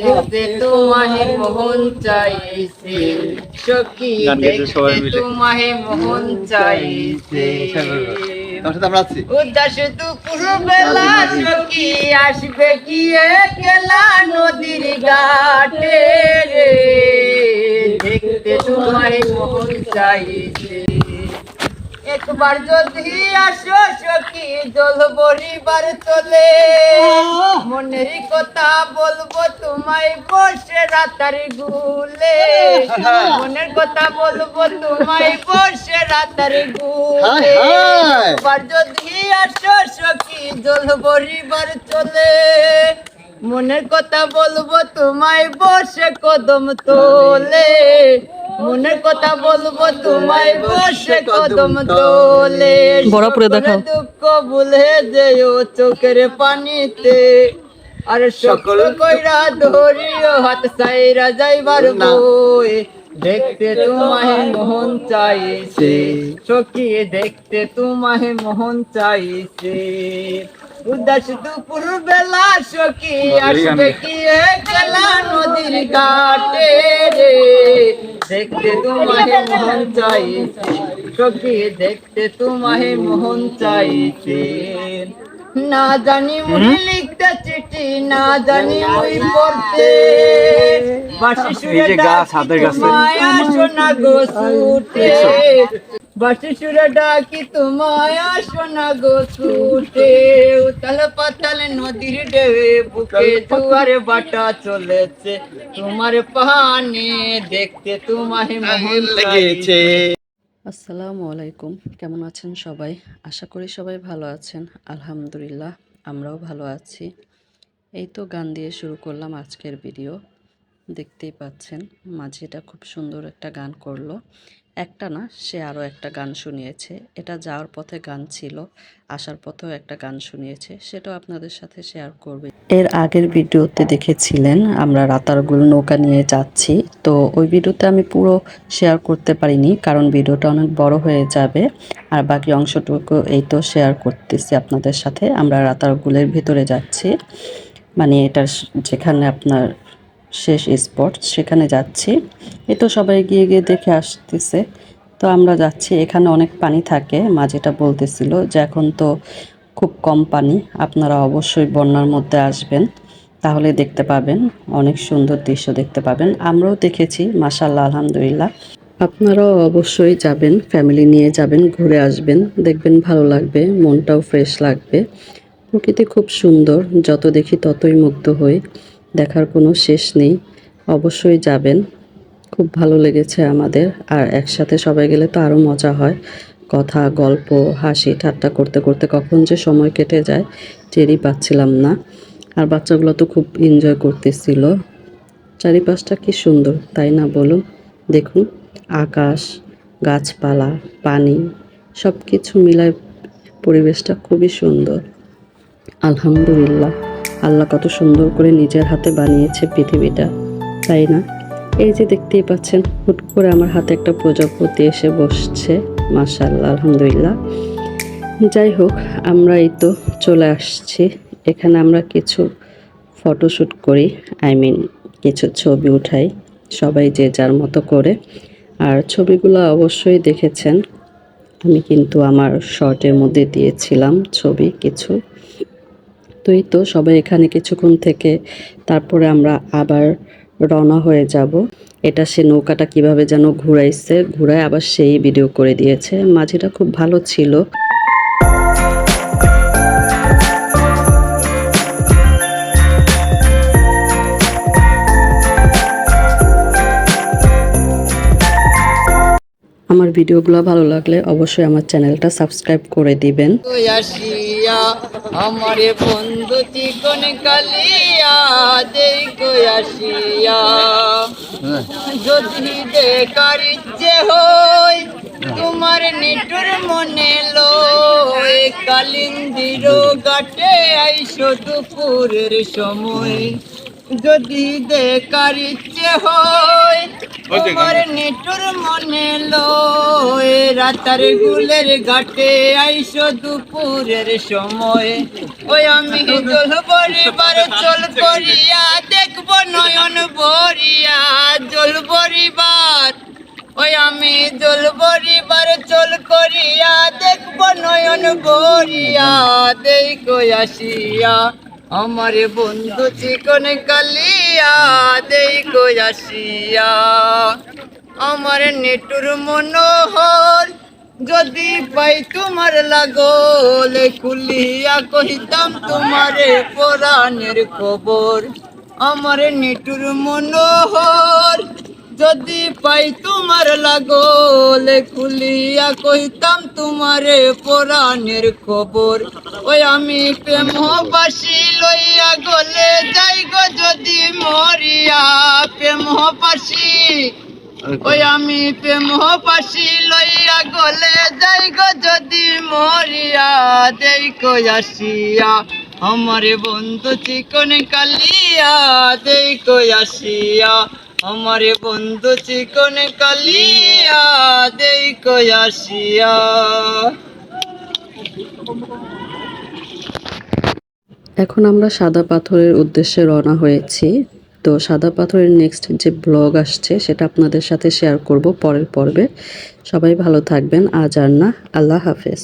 দেখতে তোমাহে মোহন চাইছে সখী, দেখতে তোমাহে মোহন চাইছে। উদাস দুপুর বেলা সখী আসবে গিয়ে গেলা নদীর ঘাটে রে, দেখতে তোমাহে মোহন চাইছে। একবার যদি আসো সখী জল বরিবার চলে, মনের কথা বলবো তোমায় বসে রাতার গুলে, মনের কথা বলবো তোমায় বসে রাতার গুলে। একবার যদি আসো সখী জল বরিবার চলে, মনের কথা বলবো তোমায় বসে কদম তোলে, মনের কথা বলবো তোমায় বসে কদম তোলে। দুঃখ ভুলে যেও চোখের পানিতে, আর সকল কইরা ধরিও হাত সাইরা যাইবার বই। দেখতে তোমাহে মোহন চাইছে সখী, দেখতে তোমাহে মোহন চাইছে। উদাস দুপুর বেলা সখী আসবে গিয়ে গেলা নদীর ঘাটে রে, দেখতে তোমাহে মোহন চাইছে সখী, দেখতে তোমাহে মোহন চাইছে। না জানি মুই লিখতে চিঠি, না জানি মুই পড়তে, বাঁশি সুরে ডাকি তোমায় আসো না গো ছুটে, বাঁশি সুরে ডাকি তোমায় আসো না গো ছুটে। উতাল পাতাল নদীর ঢেউয়ে বুকে জোয়ার বাটা চলেছে, তোমার পানে দেখতে তোমায় মোহন লেগেছে। আসসালামু আলাইকুম, কেমন আছেন সবাই? আশা করি সবাই ভালো আছেন। আলহামদুলিল্লাহ, আমরাও ভালো আছি। এই তো গান দিয়ে শুরু করলাম আজকের ভিডিও। দেখতেই পাচ্ছেন মাঝিটা খুব সুন্দর একটা গান করলো। একটা না, সে আরও একটা গান শুনিয়েছে। এটা যাওয়ার পথে গান ছিল, আসার পথেও একটা গান শুনিয়েছে, সেটাও আপনাদের সাথে শেয়ার করবে। এর আগের ভিডিওতে দেখেছিলেন আমরা রাতারগুল নৌকা নিয়ে যাচ্ছি, তো ওই ভিডিওতে আমি পুরো শেয়ার করতে পারিনি, কারণ ভিডিওটা অনেক বড় হয়ে যাবে। আর বাকি অংশটুকু এই তো শেয়ার করতেছি আপনাদের সাথে। আমরা রাতারগুলের ভিতরে যাচ্ছি, মানে এটার যেখানে আপনার শেষ স্পট সেখানে যাচ্ছি। এ তো সবাই গিয়ে গিয়ে দেখে আসতেছে, তো আমরা যাচ্ছি। এখানে অনেক পানি থাকে, মাঝিটা বলতেছিল যে এখন তো খুব কম পানি, আপনারা অবশ্যই বন্যার মধ্যে আসবেন, তাহলে দেখতে পাবেন, অনেক সুন্দর দৃশ্য দেখতে পাবেন। আমরাও দেখেছি, মাশাআল্লাহ, আলহামদুলিল্লাহ। আপনারাও অবশ্যই যাবেন, ফ্যামিলি নিয়ে যাবেন, ঘুরে আসবেন, দেখবেন ভালো লাগবে, মনটাও ফ্রেশ লাগবে। প্রকৃতি খুব সুন্দর, যত দেখি ততই মুগ্ধ হই, দেখার কোনো শেষ নেই। অবশ্যই যাবেন, খুব ভালো লেগেছে আমাদের। আর একসাথে সবাই গেলে তো আরও মজা হয়, কথা গল্প হাসি ঠাট্টা করতে করতে কখন যে সময় কেটে যায় টেরই পাচ্ছিলাম না। আর বাচ্চাগুলো তো খুব এনজয় করতেছিল। চারিপাশটা কি সুন্দর, তাই না বলুন? দেখুন, আকাশ, গাছপালা, পানি, সব কিছু মিলায় পরিবেশটা খুবই সুন্দর। আলহামদুলিল্লাহ, আল্লাহ কত সুন্দর করে নিজের হাতে বানিয়েছে পৃথিবীটা, তাই না? এই যে দেখতেই পাচ্ছেন, হুট করে আমার হাতে একটা প্রজাপতি এসে বসছে। মাশাআল্লাহ, আলহামদুলিল্লাহ। যাই হোক, আমরা এই তো চলে আসছি। এখানে আমরা কিছু ফটোশ্যুট করি, কিছু ছবি উঠাই, সবাই যে যার মতো করে। আর ছবিগুলো অবশ্যই দেখেছেন, আমি কিন্তু আমার শর্টের মধ্যে দিয়েছিলাম ছবি কিছু। তো এই তো সবাই এখানে কিছুক্ষণ থেকে তারপরে আমরা আবার রওনা হয়ে যাব। এটা সে নৌকাটা কিভাবে যেন ঘুরাইছে, ঘুরায় আবার সেই ভিডিও করে দিয়েছে। মাঝিটা খুব ভালো ছিল। আমার ভিডিওগুলো ভালো লাগলে অবশ্যই আমার চ্যানেলটা সাবস্ক্রাইব করে দিবেন। আমার বন্ধু চিকন কালিয়া দেখো আসিয়া, যদি দেখার ইচ্ছে হয় তোমার নিটুর মনে লয়, কালিন্দির ঘাটে আইসো দুপুরের সময়, যদি দেখার ইচ্ছে হয় তোমার নিটুর মনে লয়, রাতার গুলের ঘাটে আইসো দুপুরের সময়। ওই আমি জল বরিবার চল করিয়া দেখব নয়ন ভরিয়া, জল বরিবার ওই আমি জল বরিবার চল করিয়া দেখব নয়ন ভরিয়া, দেখো আসিয়া আমার বন্ধু চিকন কালিয়া, দেখো আসিয়া আমার নেটুর মনোহর। যদি পাই তোমার লাগল খুলিয়া কহিতাম তোমারে পরাণের খবর, আমার নিটুর মনোহর। যদি পাই তোমার লাগল খুলিয়া কহিতাম তোমারে পরাণের খবর। ওই আমি প্রেমবাসী লইয়া গলে যাই গো যদি মরিয়া, প্রেমবাসী ওই আমি প্রেমবাসী লইয়া গলে যাই গো যদি মরিয়া, দেখো আসিয়া আমার বন্ধু চিকন কালিয়া, দেখো আসিয়া আমার বন্ধু চিকন কালিয়া, দেখো আসিয়া। এখন আমরা সাদা পাথরের উদ্দেশ্যে রওনা হয়েছি। তো সাদা পাথরের নেক্সট যে ব্লগ আসছে সেটা আপনাদের সাথে শেয়ার করব পরের পর্বে। সবাই ভালো থাকবেন, আজ আর না, আল্লাহ হাফেজ।